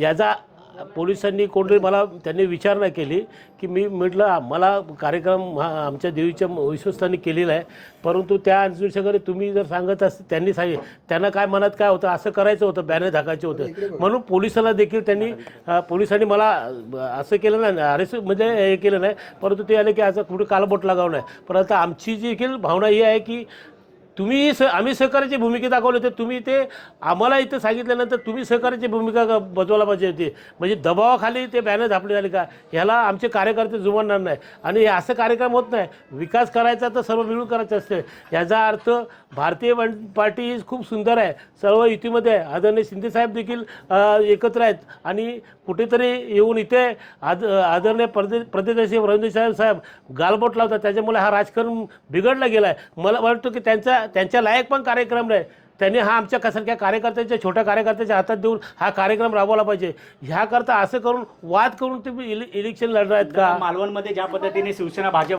याचा पोलिसांनी कोणतरी मला त्यांनी विचारणा केली की मी म्हटलं मला कार्यक्रम आमच्या देवीच्या विश्वस्तांनी केलेला आहे, परंतु त्या अनुषंगाने तुम्ही जर सांगत असते त्यांनी त्यांना काय मनात काय होतं असं करायचं होतं, बॅनर झाकायचे होते म्हणून पोलिसाला देखील त्यांनी पोलिसांनी मला असं केलं नाही, अरेस्ट म्हणजे हे केलं नाही, परंतु ते आले की असं कुठे कालबोट लागावं नाही. परंतु आमची देखील भावना ही आहे की तुम्ही आम्ही सहकार्याची भूमिका दाखवली होती, तुम्ही ते आम्हाला इथं सांगितल्यानंतर तुम्ही सहकार्याची भूमिका बजवायला पाहिजे होती. म्हणजे दबावाखाली ते बॅनर झापले झाले का, ह्याला आमचे कार्यकर्ते जुमानणार नाही. आणि हे असं कार्यक्रम होत नाही, विकास करायचा तर सर्व मिळून करायचं असते. याचा अर्थ भारतीय पार्टी खूप सुंदर आहे, सर्व युतीमध्ये आहे. आदरणीय शिंदेसाहेब देखील एकत्र आहेत आणि कुठेतरी येऊन इथे आदरणीय प्रदेशाचे रवींद्र साहेब गालबोट लावतात, त्याच्यामुळे हा राजकारण बिघडला गेला आहे. मला वाटतं की त्यांच्या लायक पण कार्यक्रम नाही, त्यांनी हा आमच्या सारख्या कार्यकर्त्यांच्या छोट्या कार्यकर्त्याच्या हातात देऊन हा कार्यक्रम राबवला पाहिजे. ह्याकरता असं करून वाद करून तुम्ही इलेक्शन लढणार आहेत का? मालवणमध्ये ज्या पद्धतीने शिवसेना भाजप